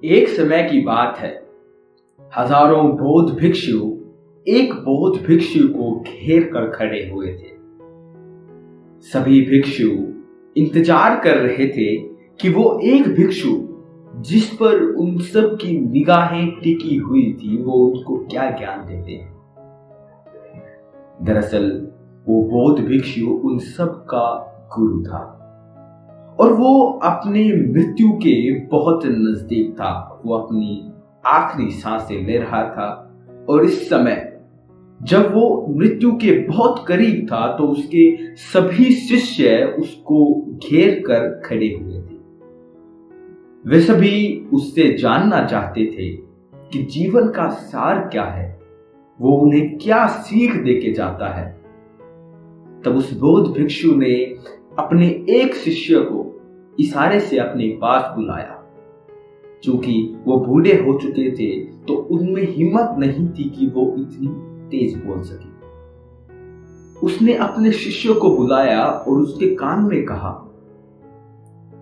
एक समय की बात है। हजारों बौद्ध भिक्षु एक बौद्ध भिक्षु को घेर कर खड़े हुए थे। सभी भिक्षु इंतजार कर रहे थे कि वो एक भिक्षु जिस पर उन सब की निगाहें टिकी हुई थी वो उनको क्या ज्ञान देते हैं। दरअसल वो बौद्ध भिक्षु उन सब का गुरु था और वो अपने मृत्यु के बहुत नजदीक था। वो अपनी आखिरी सांसें ले रहा था और इस समय जब वो मृत्यु के बहुत करीब था तो उसके सभी शिष्य उसको घेर कर खड़े हुए थे। वे सभी उससे जानना चाहते थे कि जीवन का सार क्या है, वो उन्हें क्या सीख देके जाता है। तब उस बौद्ध भिक्षु ने अपने एक शिष्य को इशारे से अपने पास बुलाया। क्योंकि वो बूढ़े हो चुके थे तो उनमें हिम्मत नहीं थी कि वो इतनी तेज बोल सके। उसने अपने शिष्य को बुलाया और उसके कान में कहा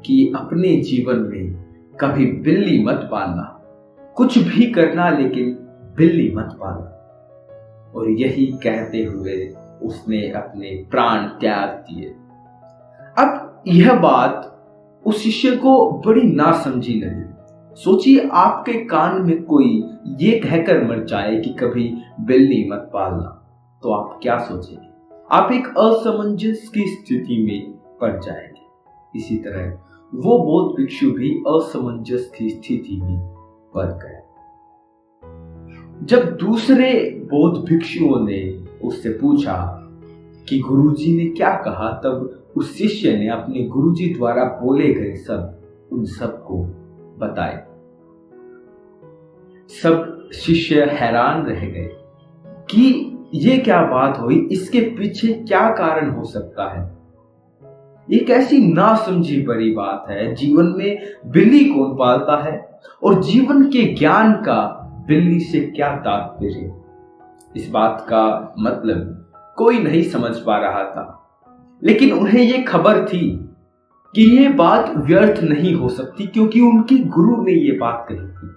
कि अपने जीवन में कभी बिल्ली मत पालना, कुछ भी करना लेकिन बिल्ली मत पालना। और यही कहते हुए उसने अपने प्राण त्याग दिए। अब यह बात उस शिष्य को बड़ी नासमझी लगी। सोचिए आपके कान में कोई ये कहकर मर जाए कि कभी बिल्ली मत पालना, तो आप क्या सोचेंगे? आप एक असमंजस की स्थिति में पड़ जाएंगे। इसी तरह वो बौद्ध भिक्षु भी असमंजस की स्थिति में पड़ गए। जब दूसरे बौद्ध भिक्षुओं ने उससे पूछा कि गुरुजी ने क्या कहा, तब उस शिष्य ने अपने गुरुजी द्वारा बोले गए सब उन सबको बताए। सब शिष्य हैरान रह गए कि ये क्या बात हुई, इसके पीछे क्या कारण हो सकता है। ये कैसी नासमझी बड़ी बात है। जीवन में बिल्ली कौन पालता है और जीवन के ज्ञान का बिल्ली से क्या तात्पर्य। इस बात का मतलब कोई नहीं समझ पा रहा था, लेकिन उन्हें ये खबर थी कि ये बात व्यर्थ नहीं हो सकती क्योंकि उनके गुरु ने ये बात कही थी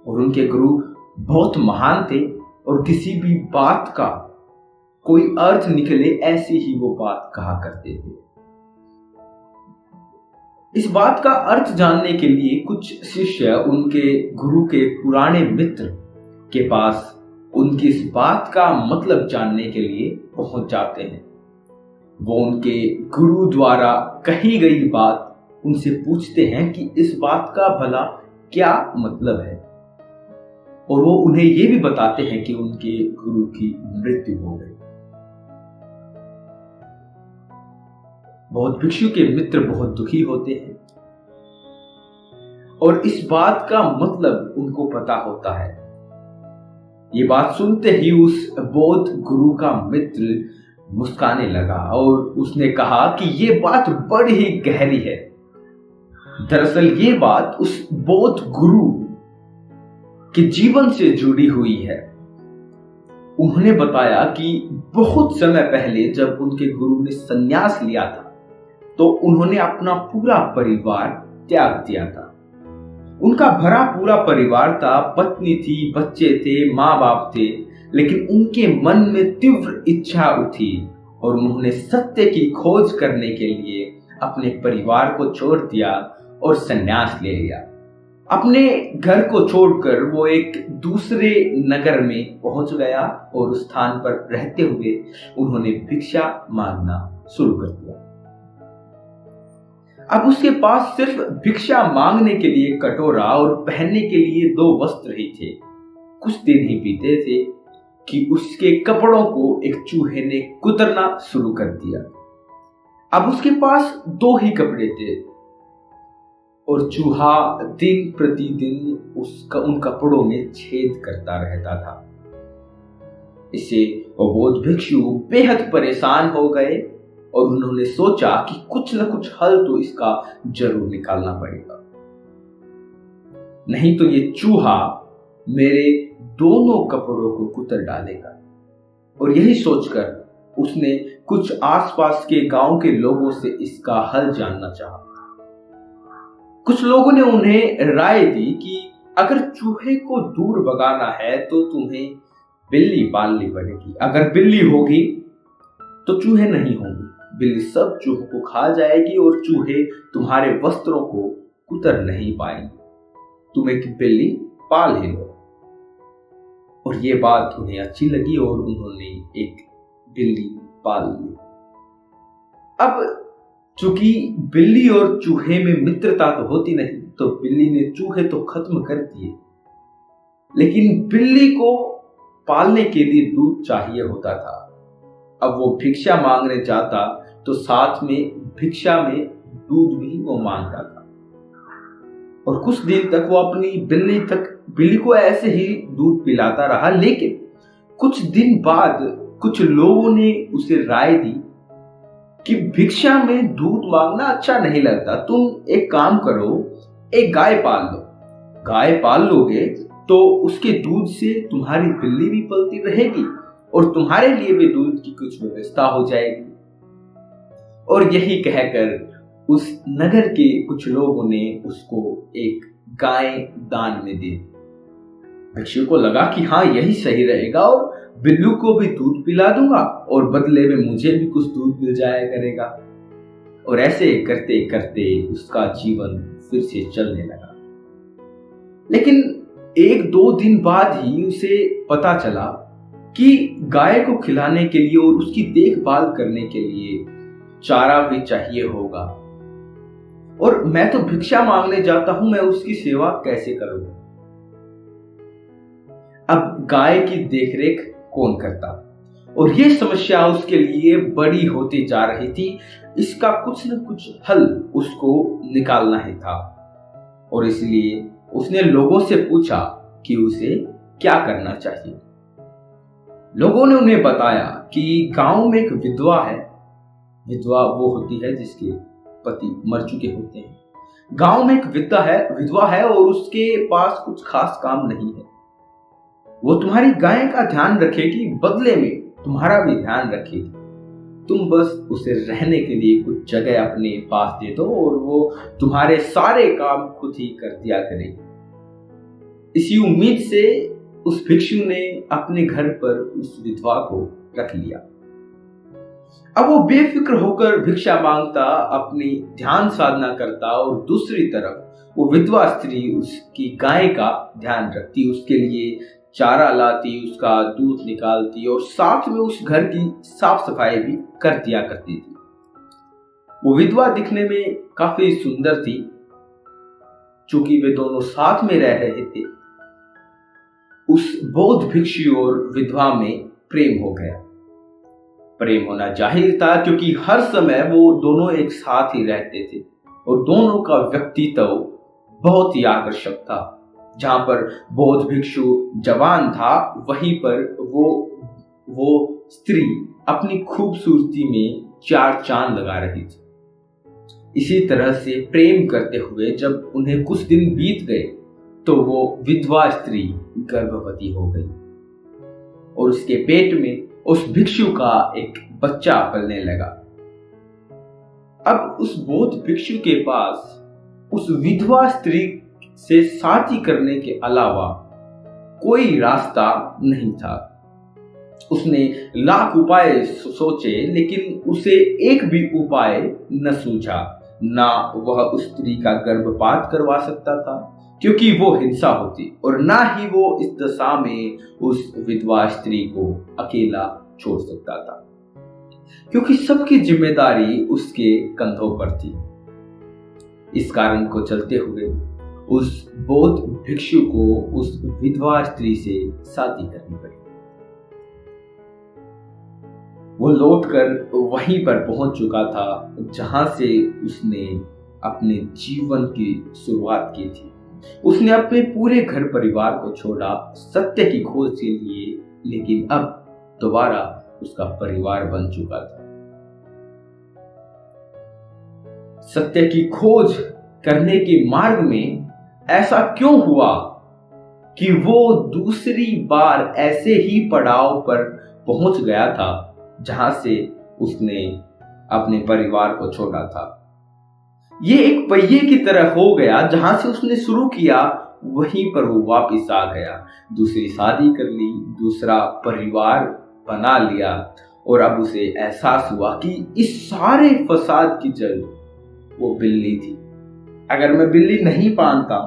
और उनके गुरु बहुत महान थे और किसी भी बात का कोई अर्थ निकले ऐसी ही वो बात कहा करते थे। इस बात का अर्थ जानने के लिए कुछ शिष्य उनके गुरु के पुराने मित्र के पास उनकी इस बात का मतलब जानने के लिए पहुंच जाते हैं। वो उनके गुरु द्वारा कही गई बात उनसे पूछते हैं कि इस बात का भला क्या मतलब है, और वो उन्हें ये भी बताते हैं कि उनके गुरु की मृत्यु हो गई। बौद्ध भिक्षु के मित्र बहुत दुखी होते हैं और इस बात का मतलब उनको पता होता है। ये बात सुनते ही उस बौद्ध गुरु का मित्र मुस्कुराने लगा और उसने कहा कि ये बात बड़ी ही गहरी है। दरअसल ये बात उस बौद्ध गुरु के जीवन से जुड़ी हुई है। उन्होंने बताया कि बहुत समय पहले जब उनके गुरु ने संन्यास लिया था तो उन्होंने अपना पूरा परिवार त्याग दिया था। उनका भरा पूरा परिवार था, पत्नी थी, बच्चे थे, माँ बाप थे, लेकिन उनके मन में तीव्र इच्छा उठी और उन्होंने सत्य की खोज करने के लिए अपने परिवार को छोड़ दिया और संन्यास ले लिया। अपने घर को छोड़कर वो एक दूसरे नगर में पहुंच गया और उस स्थान पर रहते हुए उन्होंने भिक्षा मांगना शुरू कर दिया। अब उसके पास सिर्फ भिक्षा मांगने के लिए कटोरा और पहनने के लिए 2 वस्त्र ही थे। कुछ दिन ही बीते थे कि उसके कपड़ों को एक चूहे ने कुतरना शुरू कर दिया। अब उसके पास 2 ही कपड़े थे और चूहा दिन प्रतिदिन उन कपड़ों में छेद करता रहता था। इससे वो बौद्ध भिक्षु बेहद परेशान हो गए और उन्होंने सोचा कि कुछ न कुछ हल तो इसका जरूर निकालना पड़ेगा, नहीं तो ये चूहा मेरे दोनों कपड़ों को कुतर डालेगा। और यही सोचकर उसने कुछ आसपास के गांव के लोगों से इसका हल जानना चाहा। कुछ लोगों ने उन्हें राय दी कि अगर चूहे को दूर भगाना है तो तुम्हें बिल्ली पालनी पड़ेगी। अगर बिल्ली होगी तो चूहे नहीं होंगे। बिल्ली सब चूहों को खा जाएगी और चूहे तुम्हारे वस्त्रों को कुतर नहीं पाएंगे। तुम एक बिल्ली पाल ही लो। और ये बात उन्हें अच्छी लगी और उन्होंने एक बिल्ली पाल ली। अब चूंकि बिल्ली और चूहे में मित्रता तो होती नहीं, तो बिल्ली ने चूहे तो खत्म कर दिए, लेकिन बिल्ली को पालने के लिए दूध चाहिए होता था। अब वो भिक्षा मांगने जाता तो साथ में भिक्षा में दूध भी वो मांगता था। और कुछ दिन तक वो अपनी बिल्ली को ऐसे ही दूध पिलाता रहा। लेकिन कुछ दिन बाद कुछ लोगों ने उसे राय दी कि भिक्षा में दूध मांगना अच्छा नहीं लगता। तुम एक काम करो, एक गाय पाल लो। गाय पाल लोगे तो उसके दूध से तुम्हारी बिल्ली भी पलती रहेगी और तुम्हारे लिए भी दूध की कुछ व्यवस्था हो जाएगी। और यही कहकर उस नगर के कुछ लोगों ने उसको एक गाय दान में दे दी। भिक्षु को लगा कि हाँ, यही सही रहेगा और बिल्लू को भी दूध पिला दूंगा और बदले में मुझे भी कुछ दूध मिल जाया करेगा। और ऐसे करते करते उसका जीवन फिर से चलने लगा। लेकिन एक दो दिन बाद ही उसे पता चला कि गाय को खिलाने के लिए और उसकी देखभाल करने के लिए चारा भी चाहिए होगा। और मैं तो भिक्षा मांगने जाता हूं, मैं उसकी सेवा कैसे करूंगा? अब गाय की देखरेख कौन करता? और ये समस्या उसके लिए बड़ी होती जा रही थी। इसका कुछ न कुछ हल उसको निकालना ही था। और इसलिए उसने लोगों से पूछा कि उसे क्या करना चाहिए। लोगों ने उन्हें बताया कि गांव में एक विधवा है। विधवा वो होती है जिसके पति मर चुके होते हैं। गांव में एक विधवा है और उसके पास कुछ खास काम नहीं है। वो तुम्हारी गाय का ध्यान रखेगी, बदले में तुम्हारा भी ध्यान रखेगी। तुम बस उसे रहने के लिए कुछ जगह अपने पास दे दो और वो तुम्हारे सारे काम खुद ही कर दिया करेगी। इसी उम्मीद से उस भिक्षु ने अपने घर पर उस विधवा को रख लिया। अब वो बेफिक्र होकर भिक्षा मांगता, अपनी ध्यान साधना करता और दूसरी तरफ वो विधवा स्त्री उसकी गाय का ध्यान रखती, उसके लिए चारा लाती, उसका दूध निकालती और साथ में उस घर की साफ सफाई भी कर दिया करती थी। वो विधवा दिखने में काफी सुंदर थी। चूंकि वे दोनों साथ में रह रहे थे, उस बौद्ध भिक्षु और विधवा में प्रेम हो गया। प्रेम होना जाहिर था क्योंकि हर समय वो दोनों एक साथ ही रहते थे और दोनों का व्यक्तित्व बहुत ही आकर्षक था। जहां पर बौद्ध भिक्षु जवान था, वहीं पर वो स्त्री अपनी खूबसूरती में चार चांद लगा रही थी। इसी तरह से प्रेम करते हुए जब उन्हें कुछ दिन बीत गए तो वो विधवा स्त्री गर्भवती हो गई और उसके पेट में उस भिक्षु का एक बच्चा पलने लगा। अब उस बौद्ध भिक्षु के पास उस विधवा स्त्री से शादी करने के अलावा कोई रास्ता नहीं था। उसने लाख उपाय सोचे, लेकिन उसे एक भी उपाय न सूझा। ना वह उस स्त्री का गर्भपात करवा सकता था क्योंकि वो हिंसा होती, और ना ही वो इस दशा में उस विधवा स्त्री को अकेला छोड़ सकता था क्योंकि सबकी जिम्मेदारी उसके कंधों पर थी। इस कारण को चलते हुए उस बौद्ध भिक्षु को उस विधवा स्त्री से शादी करनी पड़ी। वो लौटकर वहीं पर पहुंच चुका था जहां से उसने अपने जीवन की शुरुआत की थी। उसने अपने पूरे घर परिवार को छोड़ा सत्य की खोज के लिए, लेकिन अब दोबारा उसका परिवार बन चुका था। सत्य की खोज करने के मार्ग में ऐसा क्यों हुआ कि वो दूसरी बार ऐसे ही पड़ाव पर पहुंच गया था जहां से उसने अपने परिवार को छोड़ा था? ये एक पहिए की तरह हो गया, जहां से उसने शुरू किया वहीं पर वो वापस आ गया। दूसरी शादी कर ली, दूसरा परिवार बना लिया, और अब उसे एहसास हुआ कि इस सारे फसाद की जड़ वो बिल्ली थी। अगर मैं बिल्ली नहीं पालता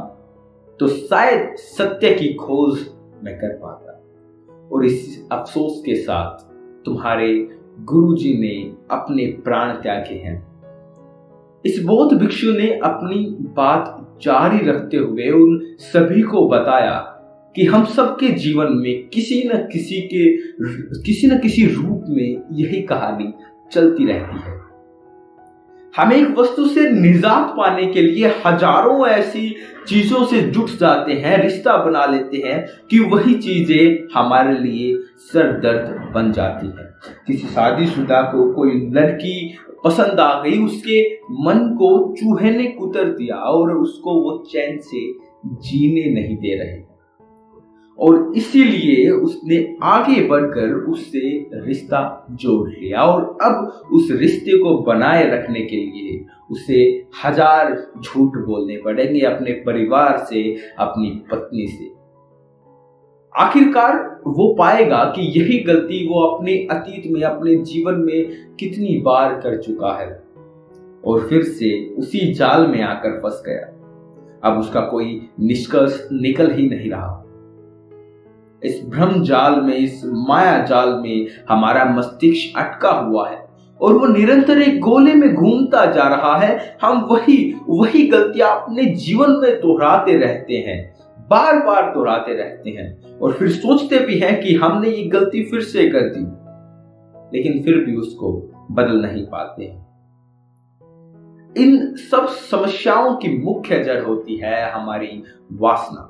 तो शायद सत्य की खोज मैं कर पाता। और इस अफसोस के साथ तुम्हारे गुरुजी ने अपने प्राण त्यागे हैं। इस बौद्ध भिक्षु ने अपनी बात जारी रखते हुए उन सभी को बताया कि हम सबके जीवन में किसी न किसी रूप में यही कहानी चलती रहती है। हम एक वस्तु से निजात पाने के लिए हजारों ऐसी चीजों से जुट जाते हैं, रिश्ता बना लेते हैं कि वही चीजें हमारे लिए सरदर्द बन जाती हैं। किसी शादीशुदा को कोई लड़की पसंद आ गई, उसके मन को चूहे ने कुतर दिया और उसको वो चैन से जीने नहीं दे रहे, और इसीलिए उसने आगे बढ़कर उससे रिश्ता जोड़ लिया। और अब उस रिश्ते को बनाए रखने के लिए उसे हजार झूठ बोलने पड़ेंगे, अपने परिवार से, अपनी पत्नी से। आखिरकार वो पाएगा कि यही गलती वो अपने अतीत में, अपने जीवन में कितनी बार कर चुका है, और फिर से उसी जाल में आकर फंस गया। अब उसका कोई निष्कर्ष निकल ही नहीं रहा। इस भ्रम जाल में, इस माया जाल में हमारा मस्तिष्क अटका हुआ है और वो निरंतर एक गोले में घूमता जा रहा है। हम वही गलतियां अपने जीवन में दोहराते रहते हैं, बार बार दोहराते रहते हैं, और फिर सोचते भी हैं कि हमने ये गलती फिर से कर दी, लेकिन फिर भी उसको बदल नहीं पाते हैं। इन सब समस्याओं की मुख्य जड़ होती है हमारी वासना।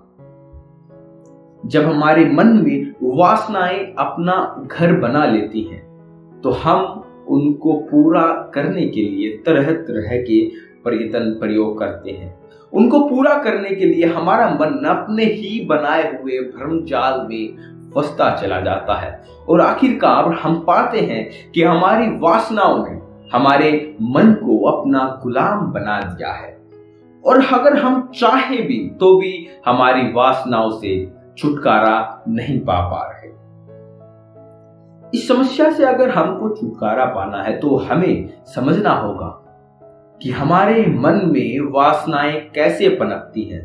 जब हमारे मन में वासनाएं अपना घर बना लेती हैं तो हम उनको पूरा करने के लिए तरह तरह के प्रयोग करते हैं। उनको पूरा करने के लिए हमारा मन अपने ही बनाए हुए भ्रम जाल में फंसता चला जाता है, और आखिरकार हम पाते हैं कि हमारी वासनाओं ने हमारे मन को अपना गुलाम बना दिया है, और अगर हम चाहे भी तो भी हमारी वासनाओं से छुटकारा नहीं पा रहे। इस समस्या से अगर हमको छुटकारा पाना है तो हमें समझना होगा कि हमारे मन में वासनाएं कैसे पनपती हैं।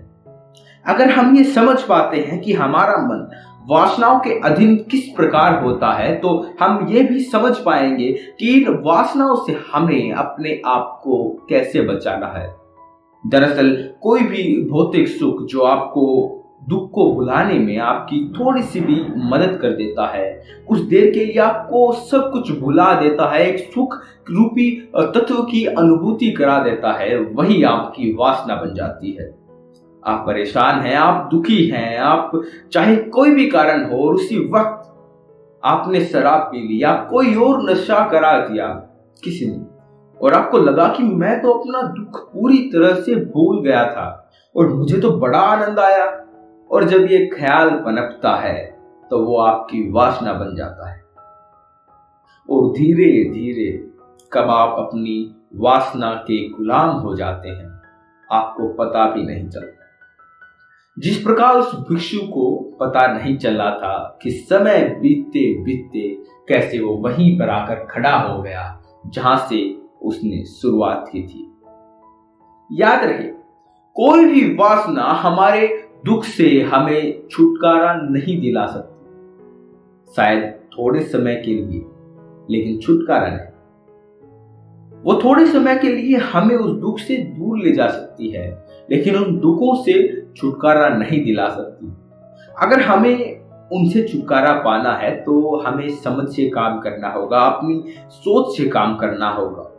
अगर हम ये समझ पाते हैं कि हमारा मन वासनाओं के अधीन किस प्रकार होता है, तो हम ये भी समझ पाएंगे कि इन वासनाओं से हमें अपने आप को कैसे बचाना है। दरअसल कोई भी भौतिक सुख जो आपको दुख को भुलाने में आपकी थोड़ी सी भी मदद कर देता है, कुछ देर के लिए आपको सब कुछ भुला देता है, एक सुख रूपी तत्व की अनुभूति करा देता है, वही आपकी वासना बन जाती है। आप परेशान हैं, आप दुखी हैं, आप चाहे कोई भी कारण हो, और उसी वक्त आपने शराब पी ली या कोई और नशा करा दिया किसी ने, और आपको लगा कि मैं तो अपना दुख पूरी तरह से भूल गया था और मुझे तो बड़ा आनंद आया, और जब ये ख्याल पनपता है तो वो आपकी वासना बन जाता है, और धीरे धीरे कब आप अपनी वासना के गुलाम हो जाते हैं आपको पता भी नहीं चलता। जिस प्रकार उस भिक्षु को पता नहीं चला था कि समय बीतते बीतते कैसे वो वहीं पर आकर खड़ा हो गया जहां से उसने शुरुआत की थी। याद रहे, कोई भी वासना हमारे दुख से हमें छुटकारा नहीं दिला सकती, शायद थोड़े समय के लिए, लेकिन छुटकारा नहीं। वो थोड़े समय के लिए हमें उस दुख से दूर ले जा सकती है, लेकिन उन दुखों से छुटकारा नहीं दिला सकती। अगर हमें उनसे छुटकारा पाना है तो हमें समझ से काम करना होगा, अपनी सोच से काम करना होगा।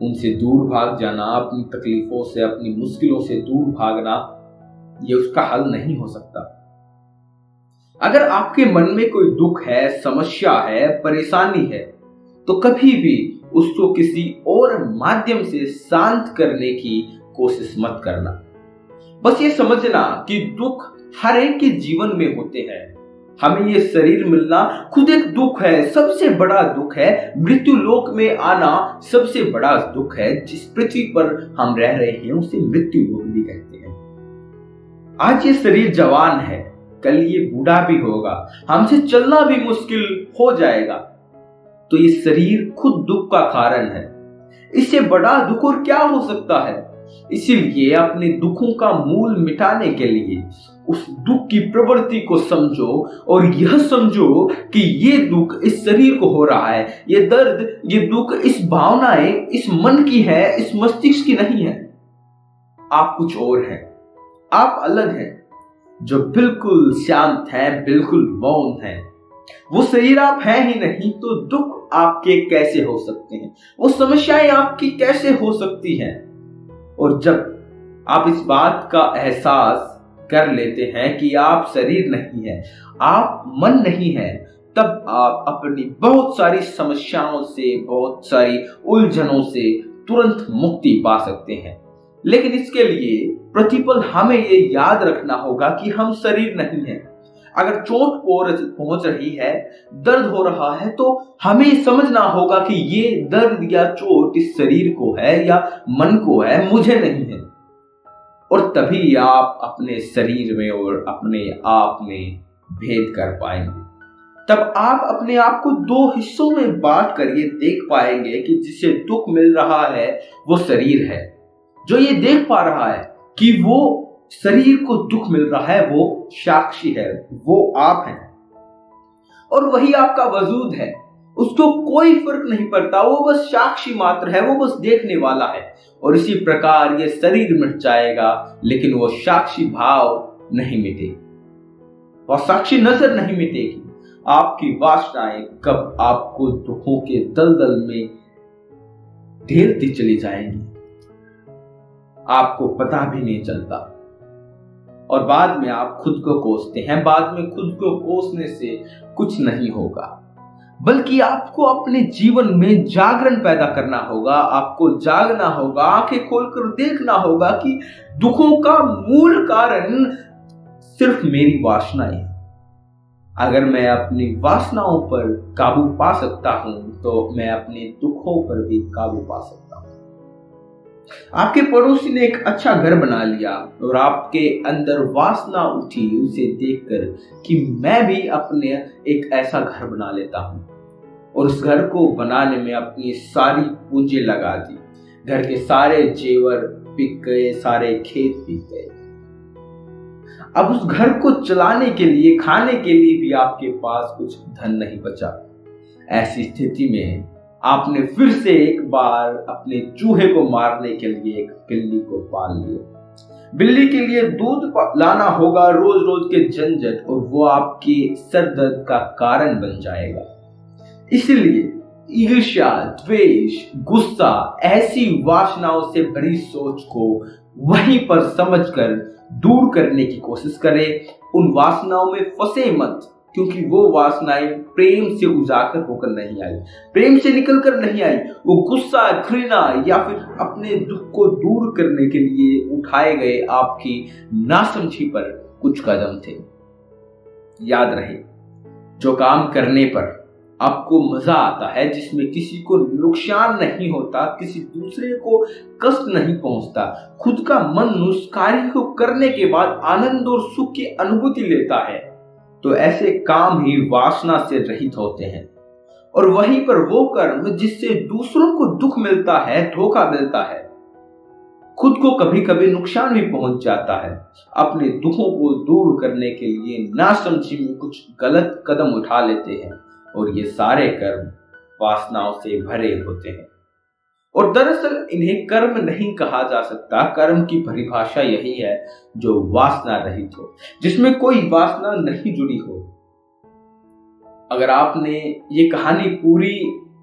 उनसे दूर भाग जाना, अपनी तकलीफों से, अपनी मुश्किलों से दूर भागना, ये उसका हल नहीं हो सकता। अगर आपके मन में कोई दुख है, समस्या है, परेशानी है, तो कभी भी उसको किसी और माध्यम से शांत करने की कोशिश मत करना। बस ये समझना कि दुख हर एक के जीवन में होते हैं, हमें ये शरीर मिलना खुद एक दुख है, सबसे बड़ा दुख है। मृत्यु लोक में आना सबसे बड़ा दुख है। जिस पृथ्वी पर हम रह रहे हैं उसे मृत्यु लोक भी कहते हैं। आज ये शरीर जवान है, कल ये बूढ़ा भी होगा, हमसे चलना भी मुश्किल हो जाएगा। तो ये शरीर खुद दुख का कारण है। इससे बड़ा दुख और क्या हो सकता है? इसीलिए अपने दुखों का मूल मिटाने के लिए उस दुख की प्रवृत्ति को समझो और यह समझो कि ये दुख इस शरीर को हो रहा है, ये दर्द, ये दुख इस भावनाएं इस मन की है, इस मस्तिष्क की नहीं है। आप कुछ और हैं, आप अलग हैं, जो बिल्कुल शांत हैं, बिल्कुल मौन हैं। वो शरीर आप हैं ही नहीं तो दुख आपके कैसे हो सकते हैं? वो समस्याएं आपकी कैसे हो सकती हैं? और जब आप इस बात का एहसास कर लेते हैं कि आप शरीर नहीं है, आप मन नहीं है, तब आप अपनी बहुत सारी समस्याओं से, बहुत सारी उलझनों से तुरंत मुक्ति पा सकते हैं। लेकिन इसके लिए प्रतिपल हमें ये याद रखना होगा कि हम शरीर नहीं हैं। अगर चोट पहुंच रही है, दर्द हो रहा है, तो हमें समझना होगा कि ये दर्द या चोट इस शरीर को है या मन को है, मुझे नहीं है। और तभी आप अपने शरीर में और अपने आप में भेद कर पाएंगे। तब आप अपने आप को दो हिस्सों में बांट कर ये देख पाएंगे कि जिसे दुख मिल रहा है वो शरीर है। जो ये देख पा रहा है कि वो शरीर को दुख मिल रहा है वो साक्षी है, वो आप हैं। और वही आपका वजूद है, उसको कोई फर्क नहीं पड़ता, वो बस साक्षी मात्र है, वो बस देखने वाला है। और इसी प्रकार ये शरीर मिट जाएगा लेकिन वो साक्षी भाव नहीं मिटेगी, वो साक्षी नजर नहीं मिटेगी। आपकी वासनाएं कब आपको दुखों के दलदल में ढेलती चली जाएंगी, आपको पता भी नहीं चलता। और बाद में आप खुद को कोसते हैं। बाद में खुद को कोसने से कुछ नहीं होगा, बल्कि आपको अपने जीवन में जागरण पैदा करना होगा। आपको जागना होगा, आंखें खोलकर देखना होगा कि दुखों का मूल कारण सिर्फ मेरी वासनाएं हैं। अगर मैं अपनी वासनाओं पर काबू पा सकता हूं तो मैं अपने दुखों पर भी काबू पा सकता हूं। आपके पड़ोसी ने एक अच्छा घर बना लिया और आपके अंदर वासना उठी उसे देखकर कि मैं भी अपने एक ऐसा घर बना लेता हूं, और उस घर को बनाने में अपनी सारी पूंजी लगा दी। घर के सारे जेवर बिक गए, सारे खेत बिक गए। अब उस घर को चलाने के लिए, खाने के लिए भी आपके पास कुछ धन नहीं बचा। ऐसी स्थिति में आपने फिर से एक बार अपने चूहे को मारने के लिए एक बिल्ली को पाल लिया। बिल्ली के लिए दूध लाना होगा, रोज रोज के झंझट, और वो आपके सर दर्द का कारण बन जाएगा। इसलिए ईर्ष्या, द्वेष, गुस्सा, ऐसी वासनाओं से भरी सोच को वहीं पर समझकर दूर करने की कोशिश करें। उन वासनाओं में फंसे मत, क्योंकि वो वासनाएं प्रेम से उजागर होकर नहीं आई, प्रेम से निकलकर नहीं आई। वो गुस्सा, घृणा या फिर अपने दुख को दूर करने के लिए उठाए गए आपकी नासमझी पर कुछ कदम थे। याद रहे, जो काम करने पर आपको मजा आता है, जिसमें किसी को नुकसान नहीं होता, किसी दूसरे को कष्ट नहीं पहुंचता, खुद का मन उस कार्य को करने के बाद आनंद और सुख की अनुभूति लेता है, तो ऐसे काम ही वासना से रहित होते हैं। और वहीं पर वो कर्म जिससे दूसरों को दुख मिलता है, धोखा मिलता है, खुद को कभी कभी नुकसान भी पहुंच जाता है, अपने दुखों को दूर करने के लिए नासमझी में कुछ गलत कदम उठा लेते हैं, और ये सारे कर्म वासनाओं से भरे होते हैं। और दरअसल इन्हें कर्म नहीं कहा जा सकता। कर्म की परिभाषा यही है जो वासना रहित हो, जिसमें कोई वासना नहीं जुड़ी हो। अगर आपने ये कहानी पूरी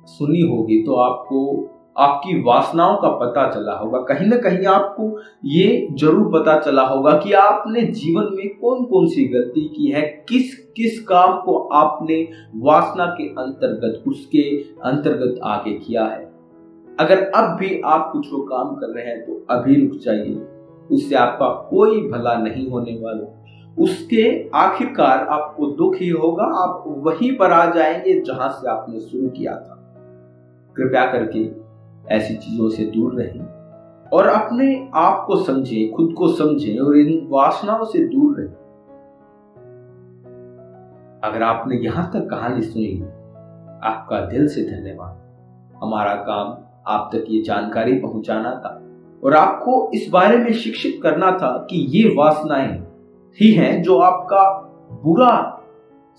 सुनी होगी तो आपको आपकी वासनाओं का पता चला होगा। कहीं ना कहीं आपको ये जरूर पता चला होगा कि आपने जीवन में कौन कौन सी गलती की है, किस किस काम को आपने वासना के अंतर्गत, उसके अंतर्गत आगे किया है। अगर अब भी आप कुछ को काम कर रहे हैं तो अभी रुक जाइए, उससे आपका कोई भला नहीं होने वाला। उसके आखिरकार आपको दुख ही होगा, आप वहीं पर आ जाएंगे जहां से आपने शुरू किया था। कृपया करके ऐसी चीजों से दूर रहें और अपने आप को समझें, खुद को समझें और इन वासनाओं से दूर रहें। अगर आपने यहां तक कहानी सुनी, आपका दिल से धन्यवाद। हमारा काम आप तक ये जानकारी पहुंचाना था और आपको इस बारे में शिक्षित करना था कि ये वासनाएं ही हैं जो आपका बुरा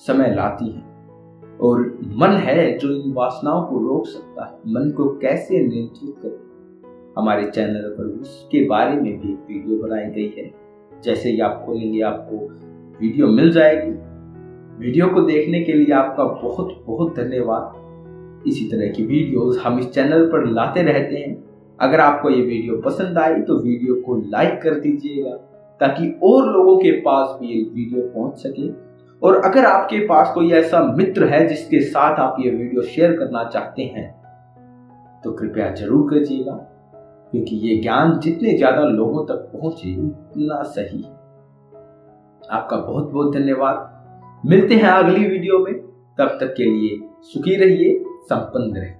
समय लाती हैं, और मन है जो इन वासनाओं को रोक सकता है। मन को कैसे नियंत्रित करें, हमारे चैनल पर उसके बारे में भी एक वीडियो बनाई गई है। जैसे ही आप खोलेंगे आपको वीडियो मिल जाएगी। वीडियो को देखने के लिए आपका बहुत बहुत धन्यवाद। इसी तरह की वीडियोस हम इस चैनल पर लाते रहते हैं। अगर आपको ये वीडियो पसंद आई तो वीडियो को लाइक कर दीजिएगा ताकि और लोगों के पास भी ये वीडियो पहुंच सके। और अगर आपके पास कोई ऐसा मित्र है जिसके साथ आप ये वीडियो शेयर करना चाहते हैं तो कृपया जरूर कीजिएगा, क्योंकि ये ज्ञान जितने ज्यादा लोगों तक पहुंचे उतना सही। आपका बहुत बहुत धन्यवाद। मिलते हैं अगली वीडियो में, तब तक के लिए सुखी रहिए, संपन्न रहिए।